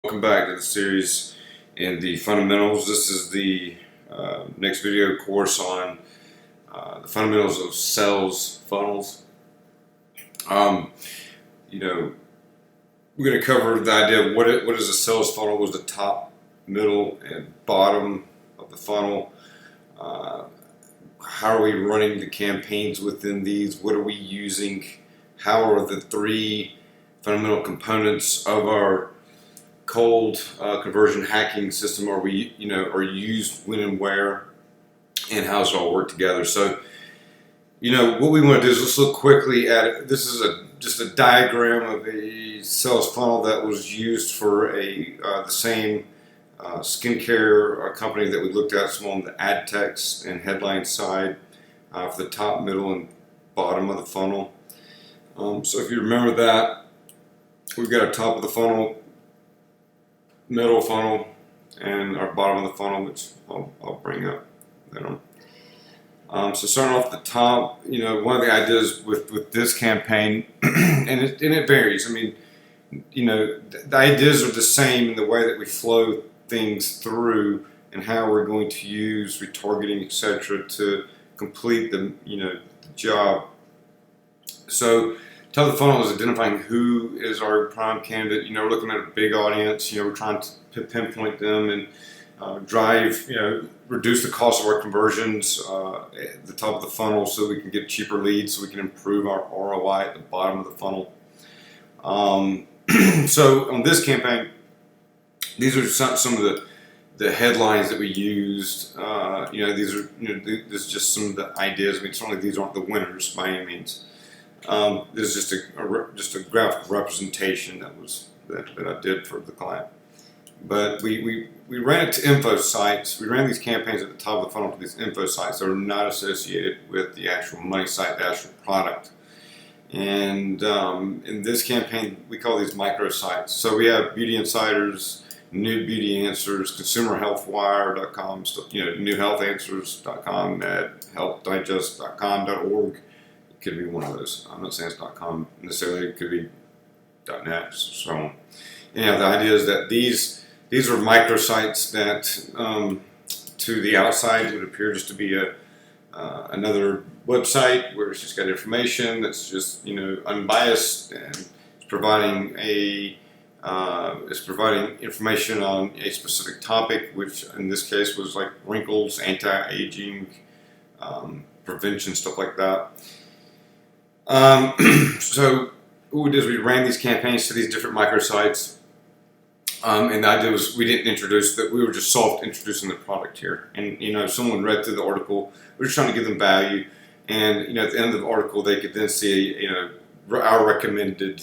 Welcome back to the series in the fundamentals. This is the next video course on the fundamentals of sales funnels. Um, you know, we're going to cover the idea of what is a sales funnel, was the top, middle, and bottom of the funnel. How are we running the campaigns within these? What are we using? How are the three fundamental components of our cold conversion hacking system are used when and where, and how does it all work together? So, what we want to do is let's look quickly at it. This is just a diagram of a sales funnel that was used for the same skincare company that we looked at, some on the ad text and headline side for the top, middle, and bottom of the funnel. So if you remember that, we've got our top of the funnel, middle funnel, and our bottom of the funnel, which I'll bring up later on. So starting off the top, one of the ideas with this campaign, and it varies. I mean, the ideas are the same in the way that we flow things through and how we're going to use retargeting, etc., to complete the job. So top of the funnel is identifying who is our prime candidate. We're looking at a big audience. We're trying to pinpoint them and reduce the cost of our conversions at the top of the funnel so we can get cheaper leads, so we can improve our ROI at the bottom of the funnel. So on this campaign, these are some of the headlines that we used. These are this is just some of the ideas. I mean, certainly these aren't the winners by any means. This is just a graphical representation that I did for the client. But we ran it to info sites. We ran these campaigns at the top of the funnel to these info sites that are not associated with the actual money site, the actual product. And in this campaign, we call these micro sites. So we have Beauty Insiders, Nude Beauty Answers, ConsumerHealthWire.com, NewHealthAnswers.com, healthdigest.com.org. Could be one of those. I'm not saying it's .com necessarily. It could be .net, so on. The idea is that these are microsites that to the outside would appear just to be another website where it's just got information that's just unbiased, and it's providing information on a specific topic, which in this case was like wrinkles, anti-aging, prevention, stuff like that. So what we did is we ran these campaigns to these different microsites, and the idea was we didn't introduce that. We were just soft introducing the product here. And if someone read through the article, we were just trying to give them value. And at the end of the article, they could then see our recommended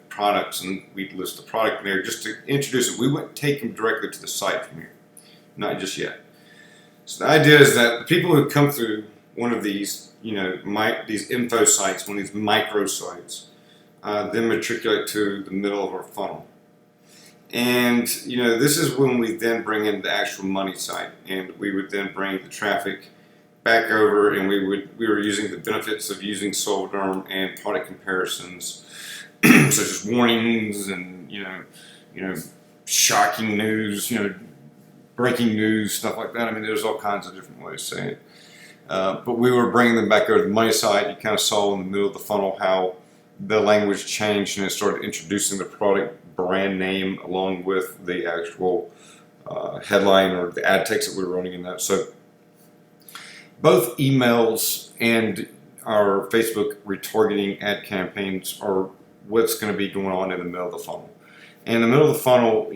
products, and we'd list the product there just to introduce it. We wouldn't take them directly to the site from here, not just yet. So the idea is that the people who come through one of these these info sites, one of these micro sites, then matriculate to the middle of our funnel. And this is when we then bring in the actual money site, and we would then bring the traffic back over, and we were using the benefits of using Solderm and product comparisons, such as warnings and shocking news, breaking news, stuff like that. I mean, there's all kinds of different ways to say it. But we were bringing them back over to the money side. You kind of saw in the middle of the funnel how the language changed, and it started introducing the product brand name along with the actual headline or the ad text that we were running in that. So both emails and our Facebook retargeting ad campaigns are what's going to be going on in the middle of the funnel. And in the middle of the funnel,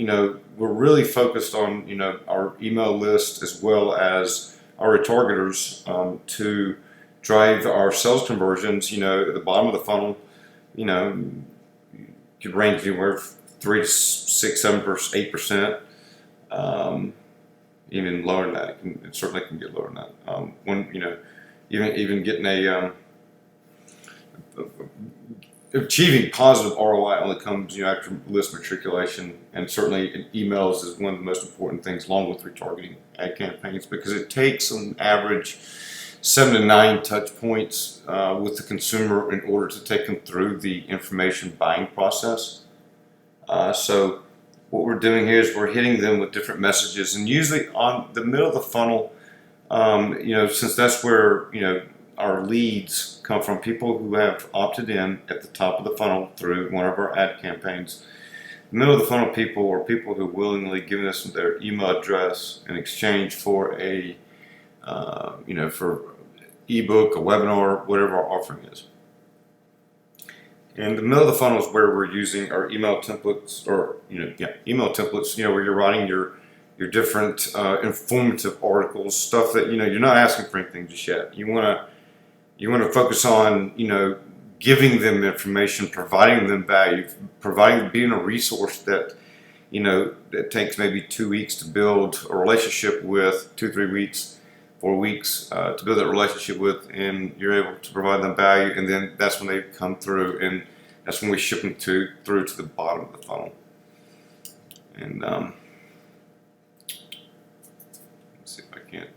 we're really focused on our email list as well as our retargeters to drive our sales conversions. At the bottom of the funnel, could range anywhere from 3 to 6, 7, 8%. Even lower than that. It certainly can get lower than that. When even getting achieving positive ROI only comes after list matriculation, and certainly emails is one of the most important things, along with retargeting ad campaigns, because it takes on average 7 to 9 touch points with the consumer in order to take them through the information buying process. So what we're doing here is we're hitting them with different messages, and usually on the middle of the funnel, since that's where our leads come from, people who have opted in at the top of the funnel through one of our ad campaigns. The middle of the funnel people are people who willingly give us their email address in exchange for a for ebook, a webinar, whatever our offering is. And the middle of the funnel is where we're using our email templates, email templates, where you're writing your different informative articles, stuff that you're not asking for anything just yet. You want to focus on giving them information, providing them value, being a resource that that takes maybe 2 weeks to build a relationship with, 2-3 weeks. 4 weeks to build that relationship with, and you're able to provide them value, and then that's when they come through, and that's when we ship them through to the bottom of the funnel. And let's see if I can't.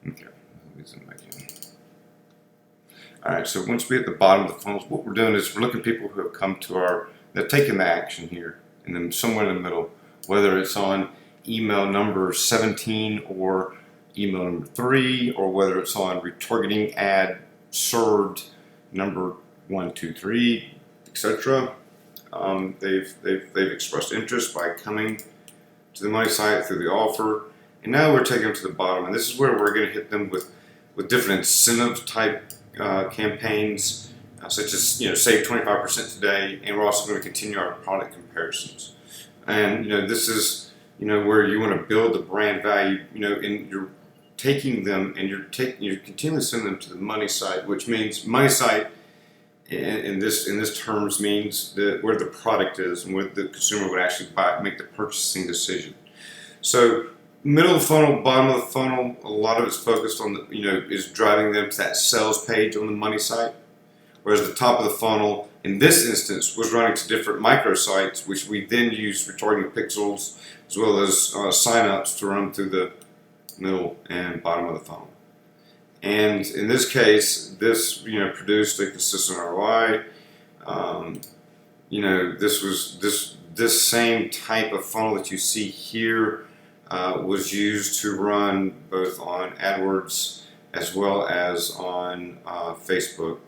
Okay, let me zoom back in. All right, so once we're at the bottom of the funnels, what we're doing is we're looking at people who have come to they're taking the action here, and then somewhere in the middle, whether it's on email number 17 or email number 3, or whether it's on retargeting ad served number 1, 2, 3, etc. They've expressed interest by coming to the money site through the offer, and now we're taking them to the bottom, and this is where we're going to hit them with different incentive type campaigns, such as save 25% today, and we're also going to continue our product comparisons. And this is where you want to build the brand value. And you're taking them and you're continually sending them to the money site, which means money site in this terms means that where the product is and where the consumer would actually make the purchasing decision. So middle of the funnel, bottom of the funnel, a lot of it's focused on is driving them to that sales page on the money site, whereas the top of the funnel in this instance was running to different microsites, which we then use retargeting pixels as well as signups to run through the middle and bottom of the funnel. And in this case, this produced a consistent ROI. This same type of funnel that you see here was used to run both on AdWords as well as on Facebook.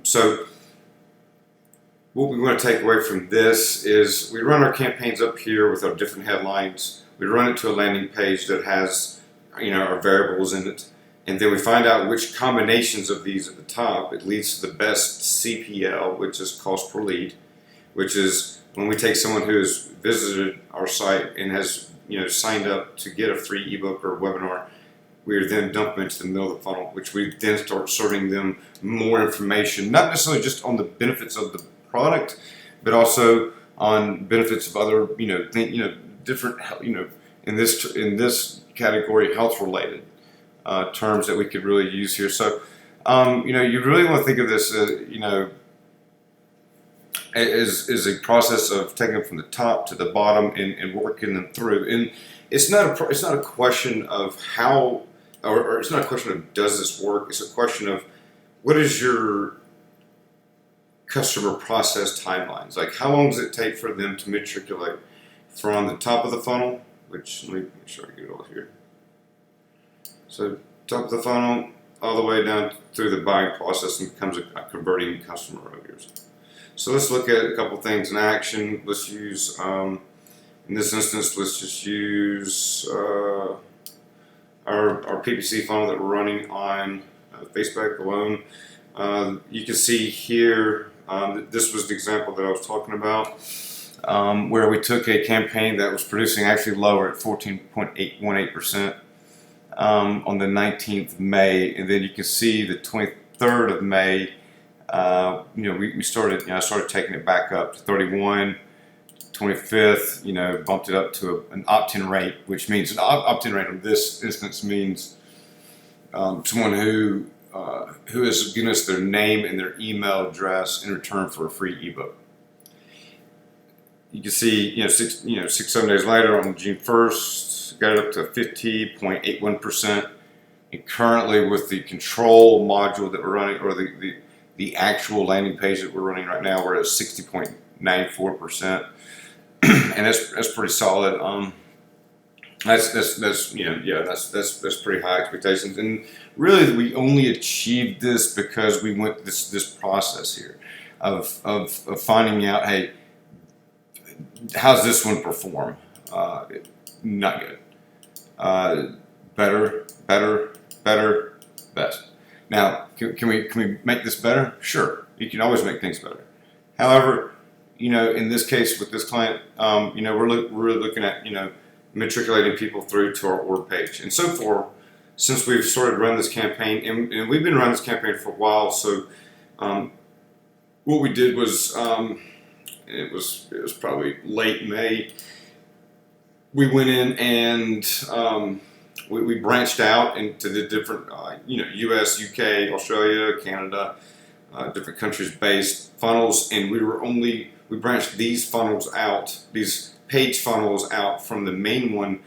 So what we want to take away from this is we run our campaigns up here with our different headlines. We run it to a landing page that has our variables in it, and then we find out which combinations of these at the top it leads to the best CPL, which is cost per lead, which is when we take someone who has visited our site and has signed up to get a free ebook or webinar, we then dump them into the middle of the funnel, which we then start serving them more information, not necessarily just on the benefits of the product, but also on benefits of other, different, in this category, health related terms that we could really use here. So, you really want to think of this, is a process of taking them from the top to the bottom and working them through. And it's not a question of how, or it's not a question of does this work. It's a question of what is your customer process timelines. Like how long does it take for them to matriculate from the top of the funnel, which let me make sure I get it all here. So top of the funnel all the way down through the buying process and becomes a converting customer of yours. So let's look at a couple things in action. Let's use, in this instance, let's just use our PPC funnel that we're running on Facebook alone. You can see here, this was the example that I was talking about, where we took a campaign that was producing actually lower at 14.818% on the 19th of May, and then you can see the 23rd of May. We started. I started taking it back up to 31, 25th. Bumped it up to an opt-in rate, which means an opt-in rate in this instance means someone who has given us their name and their email address in return for a free ebook. You can see, 6-7 days later on June 1st, got it up to 50.81%. And currently with the control module that we're running, or the actual landing page that we're running right now, we're at 60.94%, and that's pretty solid. That's you know, yeah, that's pretty high expectations, and really we only achieved this because we went this process here of finding out, hey, how's this one perform? Not good. Better, best. Now, can we make this better? Sure, you can always make things better. However, you know, in this case with this client, you know, we're really looking at, you know, matriculating people through to our order page. And so far, since we've started running this campaign, and we've been running this campaign for a while, so what we did was, it was probably late May, we went in and we branched out into the different, you know, US, UK, Australia, Canada, different countries based funnels, and we branched these funnels out, these page funnels out from the main one,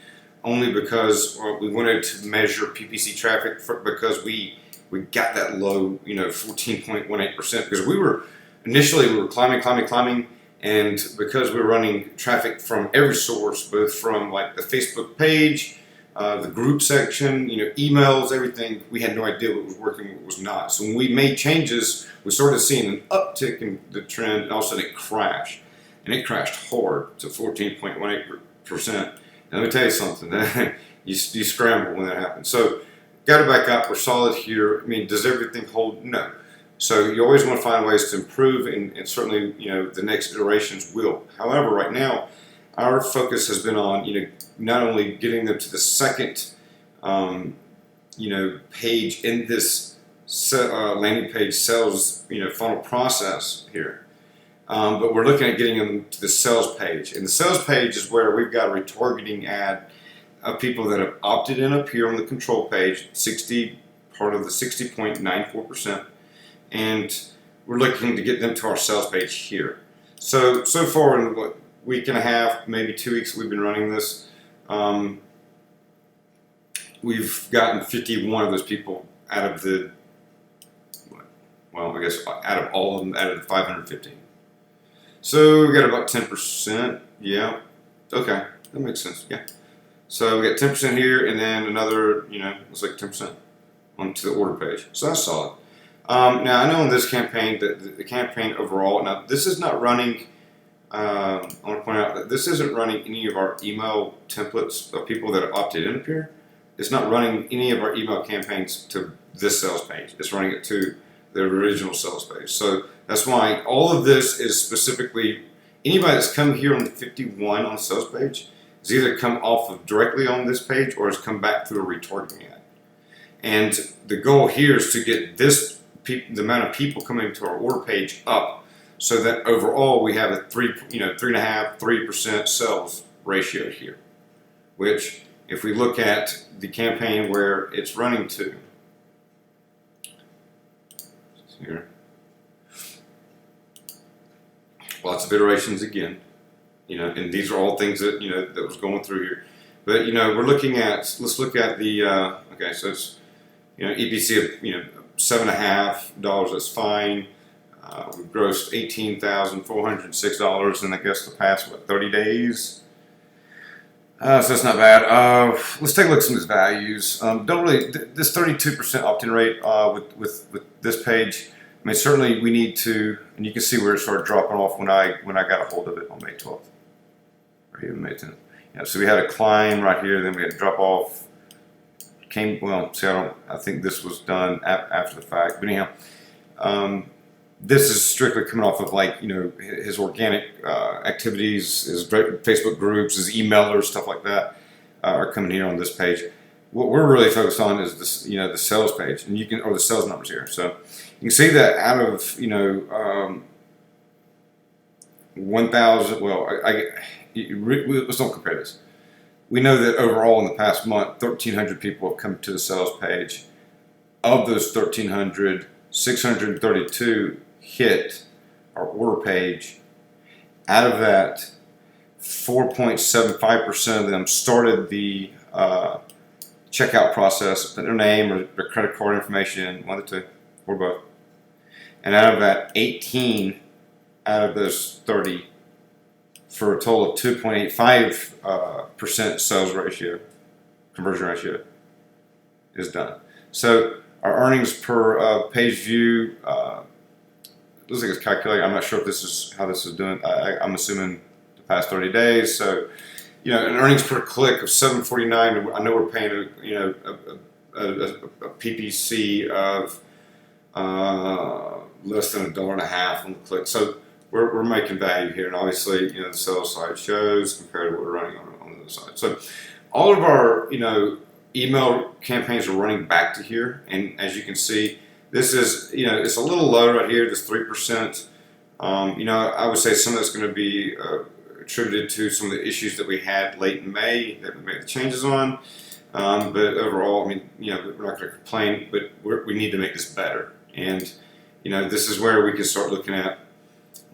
only because we wanted to measure PPC traffic because we got that low, you know, 14.18%, because we were climbing, and because we were running traffic from every source, both from like the Facebook page, the group section, you know, emails, everything, we had no idea what was working, what was not. So when we made changes, we started seeing an uptick in the trend, and all of a sudden it crashed. And it crashed hard to 14.18%. And let me tell you something, you scramble when that happens. So got it back up, we're solid here. I mean, does everything hold? No. So you always want to find ways to improve, and certainly, you know, the next iterations will. However, right now, our focus has been on, you know, not only getting them to the second, you know, page in this landing page sales, you know, funnel process here, but we're looking at getting them to the sales page. And the sales page is where we've got a retargeting ad of people that have opted in up here on the control page, part of the 60.94%, and we're looking to get them to our sales page here. So far in what, week and a half, maybe 2 weeks we've been running this, we've gotten 51 of those people out of the, well, I guess out of all of them, out of the 515. So we got about 10%, yeah, okay, that makes sense, yeah. So we got 10% here, and then another, you know, it's like 10% onto the order page, so that's solid. Now I know in this campaign, that the campaign overall, now this is not running, I want to point out that this isn't running any of our email templates of people that have opted in up here. It's not running any of our email campaigns to this sales page. It's running it to the original sales page. So that's why all of this is specifically, anybody that's come here on the 51 on the sales page has either come off of directly on this page or has come back through a retargeting ad. And the goal here is to get the amount of people coming to our order page up, so that overall we have a 3.5–3% sales ratio here. Which, if we look at the campaign where it's running to, here, lots of iterations again, you know, and these are all things that, you know, that was going through here. But, you know, we're looking at, let's look at the, okay, so it's, you know, EPC of, you know, $7.50, that's fine. We've grossed $18,406 in, I guess, the past, 30 days? So that's not bad. Let's take a look at some of these values. This 32% opt-in rate with this page, I mean, certainly we need to, and you can see where it started dropping off when I got a hold of it on May 12th, or even May 10th. Yeah, so we had a climb right here, then we had a drop off. I think this was done after the fact, but anyhow, this is strictly coming off of, like, you know, his organic activities, his Facebook groups, his emailers, stuff like that are coming here on this page. What we're really focused on is this, you know, the sales page, and or the sales numbers here. So you can see that out of, you know, 1,000. Well, let's don't compare this. We know that overall in the past month, 1,300 people have come to the sales page. Of those 1,300, 632 hit our order page. Out of that, 4.75% of them started the checkout process, put their name or their credit card information in, one of the two, or both. And out of that, 18 out of those 30, for a total of 2.85% sales ratio, conversion ratio, is done. So our earnings per page view, looks like it's calculated. I'm not sure if this is how this is doing. I'm assuming the past 30 days. So, an earnings per click of $7.49. I know we're paying a PPC of less than $1.50 on the click. So we're making value here, and obviously, the sales side shows compared to what we're running on the other side. So all of our, email campaigns are running back to here, and as you can see, this is, it's a little low right here, this 3%. I would say some of that's going to be attributed to some of the issues that we had late in May that we made the changes on. But overall, we're not going to complain, but we need to make this better. And, this is where we can start looking at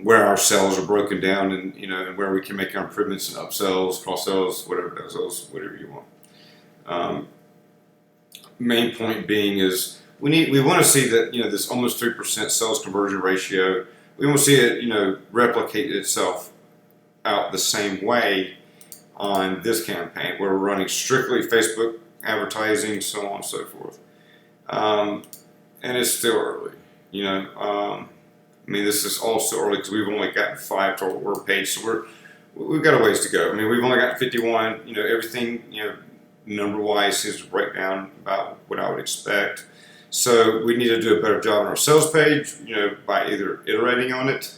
where our sales are broken down, and, and where we can make our improvements in upsells, cross sells, whatever you want. Main point being is we want to see that, this almost 3% sales conversion ratio, we want to see it, replicate itself out the same way on this campaign, where we're running strictly Facebook advertising, so on and so forth. And it's still early, this is all still early because we've only gotten 5 total order page, so we've got a ways to go. We've only got 51. Everything, number-wise seems to break down about what I would expect. So we need to do a better job on our sales page, by either iterating on it,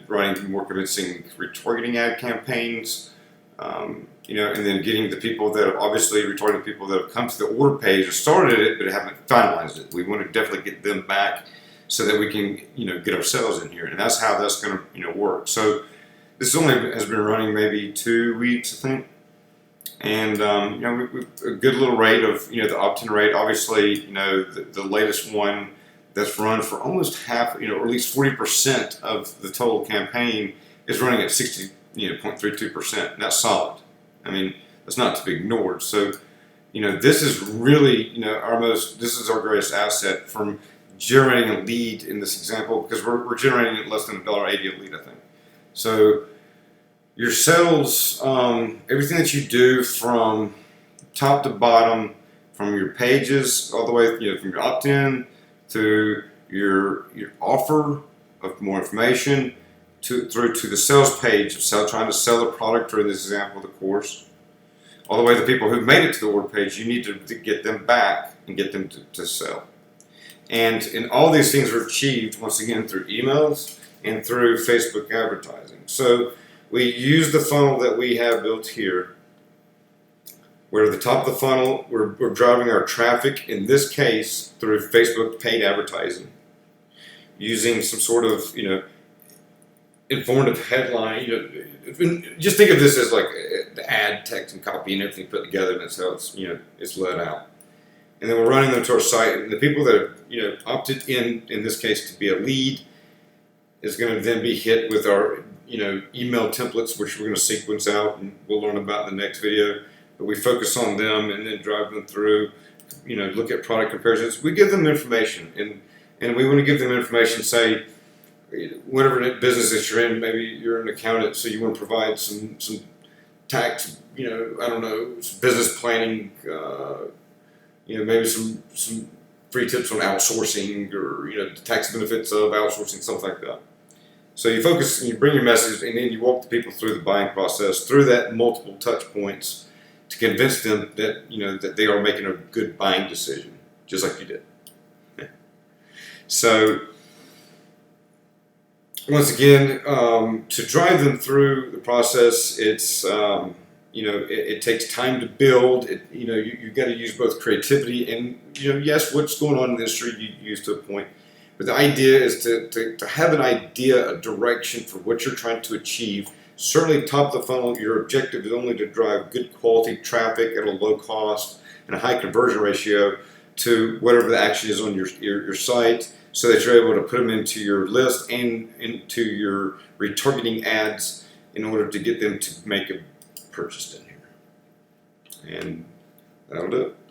writing more convincing retargeting ad campaigns, and then getting the people that have obviously retargeting people that have come to the order page and started it but haven't finalized it. We want to definitely get them back so that we can, get our sales in here, and that's how that's going to, work. So this only has been running maybe 2 weeks, I think. And, we've a good little rate of, the opt-in rate. Obviously, the latest one that's run for almost half, or at least 40% of the total campaign is running at 0.32%. And that's solid. That's not to be ignored. So, this is really, this is our greatest asset from generating a lead in this example, because we're generating less than $1.80 a lead, I think. So, your sales, everything that you do from top to bottom, from your pages all the way, from your opt-in to your offer of more information, through to the sales page of trying to sell the product, or in this example, the course, all the way to the people who made it to the order page. You need to get them back and get them to sell. And all these things are achieved, once again, through emails and through Facebook advertising. So we use the funnel that we have built here, where at the top of the funnel, we're driving our traffic, in this case, through Facebook paid advertising, using some sort of, informative headline. Just think of this as like the ad, text, and copy, and everything put together, and that's how it's, it's let out. And then we're running them to our site, and the people that have, opted in this case, to be a lead, is going to then be hit with our, email templates, which we're going to sequence out, and we'll learn about in the next video. But we focus on them and then drive them through, look at product comparisons. We give them information, and we want to give them information, say, whatever business that you're in. Maybe you're an accountant, so you want to provide some tax, some business planning, maybe some free tips on outsourcing, or, the tax benefits of outsourcing, something like that. So you focus and you bring your message, and then you walk the people through the buying process, through that multiple touch points, to convince them that, that they are making a good buying decision, just like you did. Yeah. So once again, to drive them through the process, it's it takes time to build. You've got to use both creativity and, yes, what's going on in the industry you use to a point. But the idea is to have an idea, a direction for what you're trying to achieve. Certainly, top of the funnel, your objective is only to drive good quality traffic at a low cost and a high conversion ratio to whatever the action is on your site, so that you're able to put them into your list and into your retargeting ads in order to get them to make a purchase in here. And That'll do it.